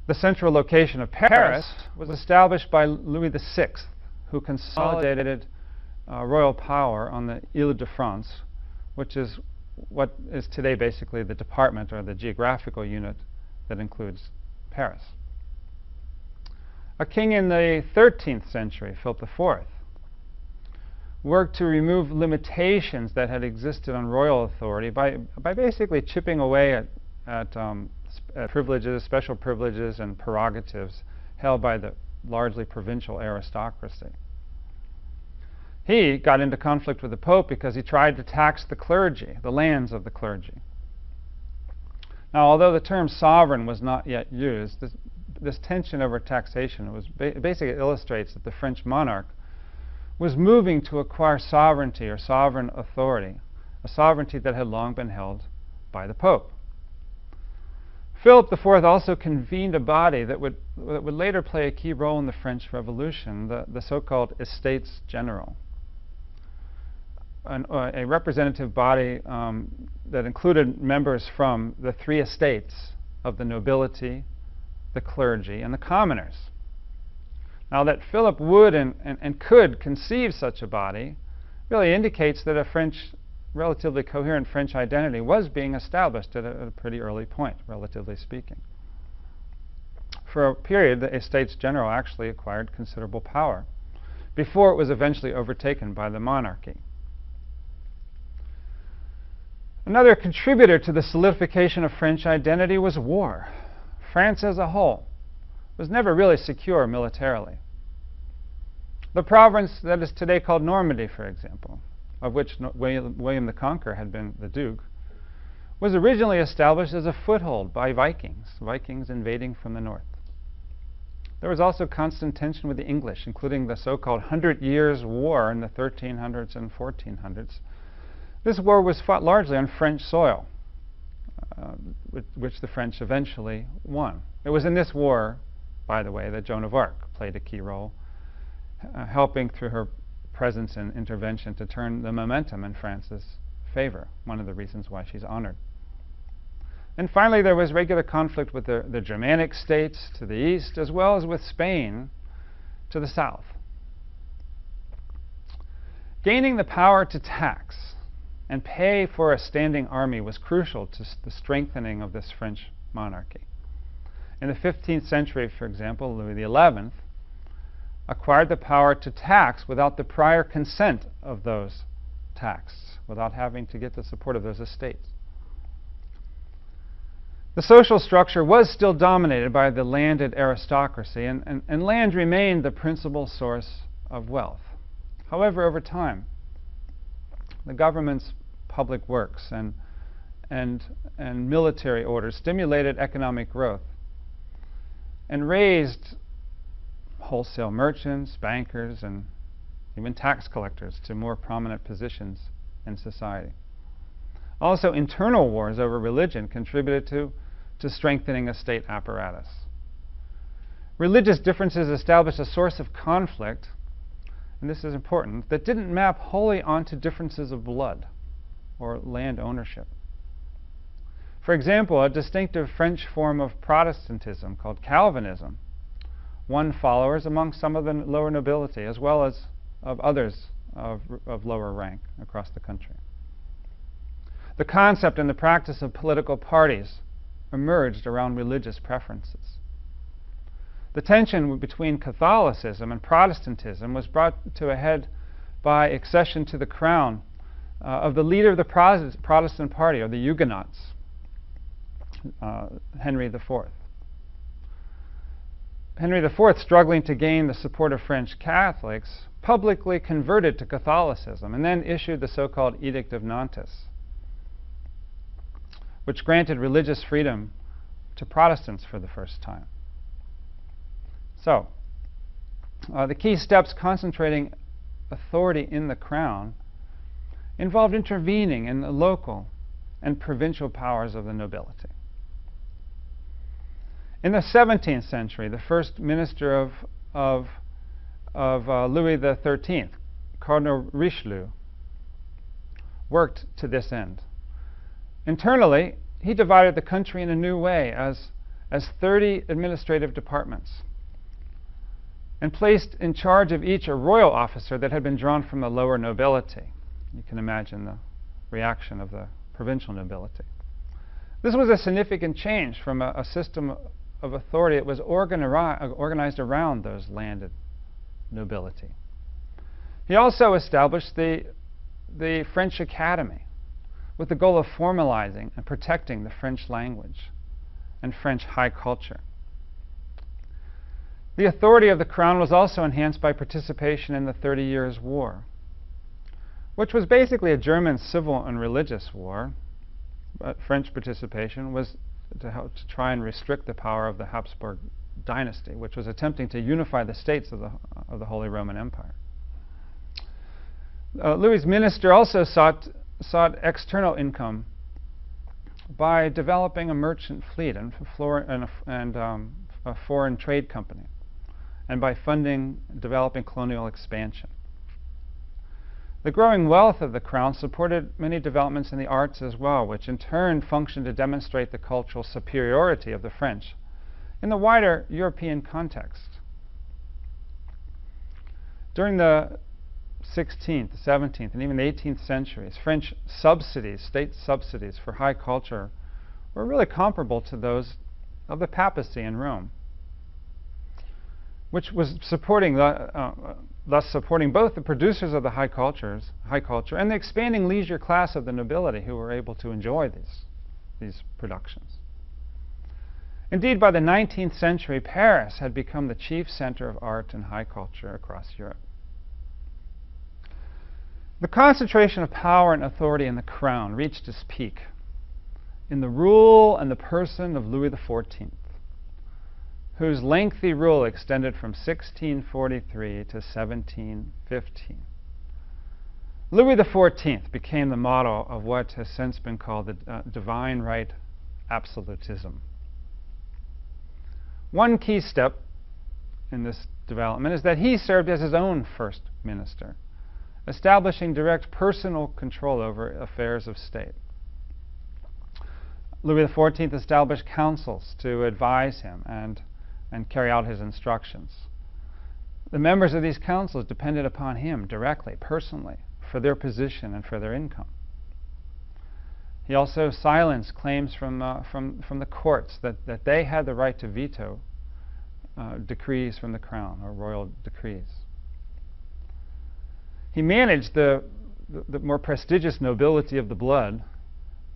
The central location of Paris was established by Louis VI, who consolidated royal power on the Ile-de-France, which is what is today basically the department or the geographical unit that includes Paris. A king in the 13th century, Philip IV, worked to remove limitations that had existed on royal authority by basically chipping away at privileges, special privileges, and prerogatives held by the largely provincial aristocracy. He got into conflict with the Pope because he tried to tax the clergy, the lands of the clergy. Now, although the term sovereign was not yet used, this tension over taxation basically illustrates that the French monarch was moving to acquire sovereignty or sovereign authority, a sovereignty that had long been held by the Pope. Philip IV also convened a body that would later play a key role in the French Revolution, the so-called Estates General, a representative body that included members from the three estates of the nobility, the clergy, and the commoners. Now, that Philip would and could conceive such a body really indicates that a relatively coherent French identity was being established at a pretty early point, relatively speaking. For a period, the Estates General actually acquired considerable power before it was eventually overtaken by the monarchy. Another contributor to the solidification of French identity was war. France as a whole was never really secure militarily. The province that is today called Normandy, for example, of which William the Conqueror had been the duke, was originally established as a foothold by Vikings invading from the north. There was also constant tension with the English, including the so-called 100 Years' War in the 1300s and 1400s. This war was fought largely on French soil, which the French eventually won. It was in this war, by the way, that Joan of Arc played a key role, helping through her presence and intervention to turn the momentum in France's favor, one of the reasons why she's honored. And finally, there was regular conflict with the Germanic states to the east, as well as with Spain to the south. Gaining the power to tax and pay for a standing army was crucial to the strengthening of this French monarchy. In the 15th century, for example, Louis XI acquired the power to tax without the prior consent of those taxed, without having to get the support of those estates. The social structure was still dominated by the landed aristocracy, and land remained the principal source of wealth. However, over time, the government's public works and military orders stimulated economic growth and raised wholesale merchants, bankers, and even tax collectors to more prominent positions in society. Also, internal wars over religion contributed to strengthening a state apparatus. Religious differences established a source of conflict, and this is important, that didn't map wholly onto differences of blood or land ownership. For example, a distinctive French form of Protestantism called Calvinism won followers among some of the lower nobility, as well as of others of lower rank across the country. The concept and the practice of political parties emerged around religious preferences. The tension between Catholicism and Protestantism was brought to a head by accession to the crown of the leader of the Protestant party, or the Huguenots, Henry IV. Henry IV, struggling to gain the support of French Catholics, publicly converted to Catholicism and then issued the so-called Edict of Nantes, which granted religious freedom to Protestants for the first time. So, the key steps concentrating authority in the crown involved intervening in the local and provincial powers of the nobility. In the 17th century, the first minister of Louis XIII, Cardinal Richelieu, worked to this end. Internally, he divided the country in a new way as as 30 administrative departments, and placed in charge of each a royal officer that had been drawn from the lower nobility. You can imagine the reaction of the provincial nobility. This was a significant change from a system of authority that was organized around those landed nobility. He also established the French Academy with the goal of formalizing and protecting the French language and French high culture. The authority of the crown was also enhanced by participation in the 30 Years' War, which was basically a German civil and religious war, but French participation was to try and restrict the power of the Habsburg dynasty, which was attempting to unify the states of the Holy Roman Empire. Louis's minister also sought external income by developing a merchant fleet and a foreign trade company, and by developing colonial expansion. The growing wealth of the crown supported many developments in the arts as well, which in turn functioned to demonstrate the cultural superiority of the French in the wider European context. During the 16th, 17th, and even the 18th centuries, French subsidies, state subsidies for high culture, were really comparable to those of the papacy in Rome, which was thus supporting both the producers of the high culture and the expanding leisure class of the nobility who were able to enjoy these productions. Indeed, by the 19th century, Paris had become the chief center of art and high culture across Europe. The concentration of power and authority in the crown reached its peak in the rule and the person of Louis XIV, whose lengthy rule extended from 1643 to 1715. Louis XIV became the model of what has since been called the divine right absolutism. One key step in this development is that he served as his own first minister, establishing direct personal control over affairs of state. Louis XIV established councils to advise him and carry out his instructions. The members of these councils depended upon him directly, personally, for their position and for their income. He also silenced claims from the courts that they had the right to veto decrees from the crown, or royal decrees. He managed the more prestigious nobility of the blood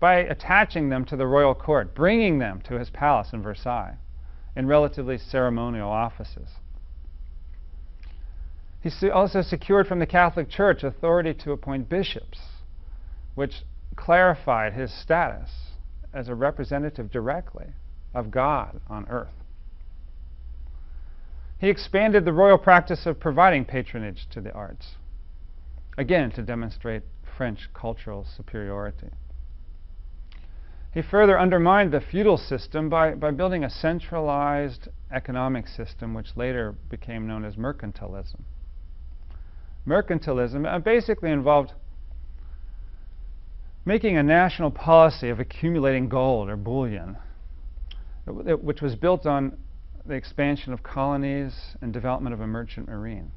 by attaching them to the royal court, bringing them to his palace in Versailles in relatively ceremonial offices. He also secured from the Catholic Church authority to appoint bishops, which clarified his status as a representative directly of God on earth. He expanded the royal practice of providing patronage to the arts, again to demonstrate French cultural superiority. He further undermined the feudal system by building a centralized economic system which later became known as mercantilism. Mercantilism basically involved making a national policy of accumulating gold or bullion, which was built on the expansion of colonies and development of a merchant marine,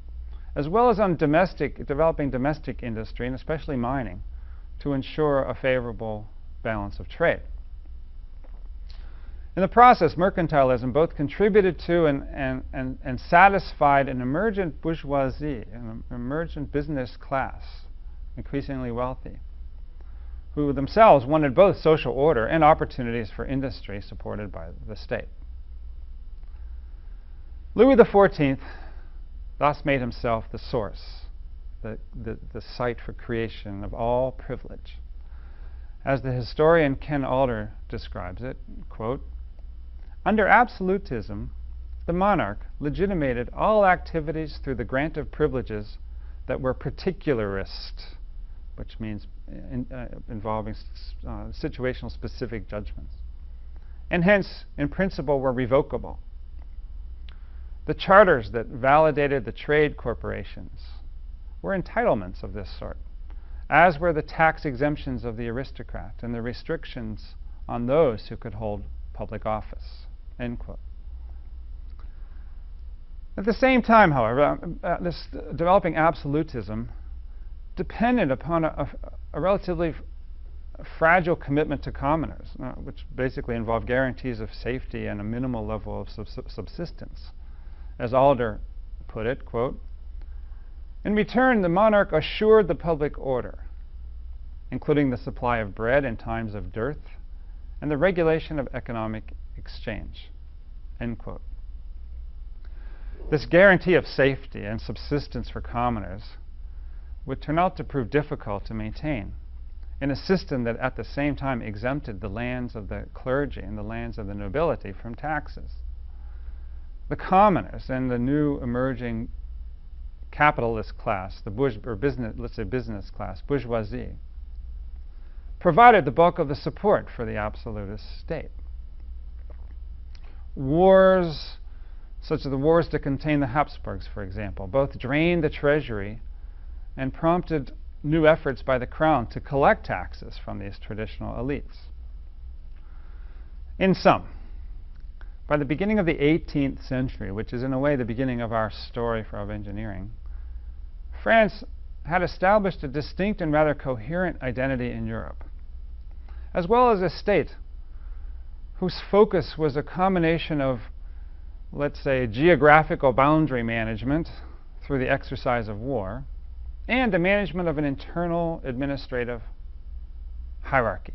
as well as on developing domestic industry, and especially mining, to ensure a favorable balance of trade. In the process, mercantilism both contributed to and satisfied an emergent bourgeoisie, an emergent business class, increasingly wealthy, who themselves wanted both social order and opportunities for industry supported by the state. Louis XIV thus made himself the source, the site for creation of all privilege. As the historian Ken Alder describes it, quote, "Under absolutism, the monarch legitimated all activities through the grant of privileges that were particularist," which means involving situational specific judgments, and hence, in principle, were revocable. The charters that validated the trade corporations were entitlements of this sort, as were the tax exemptions of the aristocrat and the restrictions on those who could hold public office. End quote. At the same time, however, this developing absolutism depended upon a relatively fragile commitment to commoners, which basically involved guarantees of safety and a minimal level of subsistence. As Alder put it, quote, "In return, the monarch assured the public order, including the supply of bread in times of dearth and the regulation of economic exchange." End quote. This guarantee of safety and subsistence for commoners would turn out to prove difficult to maintain in a system that at the same time exempted the lands of the clergy and the lands of the nobility from taxes. The commoners and the new emerging capitalist class, the business class, bourgeoisie, provided the bulk of the support for the absolutist state. Wars, such as the wars to contain the Habsburgs, for example, both drained the treasury and prompted new efforts by the crown to collect taxes from these traditional elites. In sum, by the beginning of the 18th century, which is in a way the beginning of our story of engineering, France had established a distinct and rather coherent identity in Europe, as well as a state whose focus was a combination of, let's say, geographical boundary management through the exercise of war, and the management of an internal administrative hierarchy.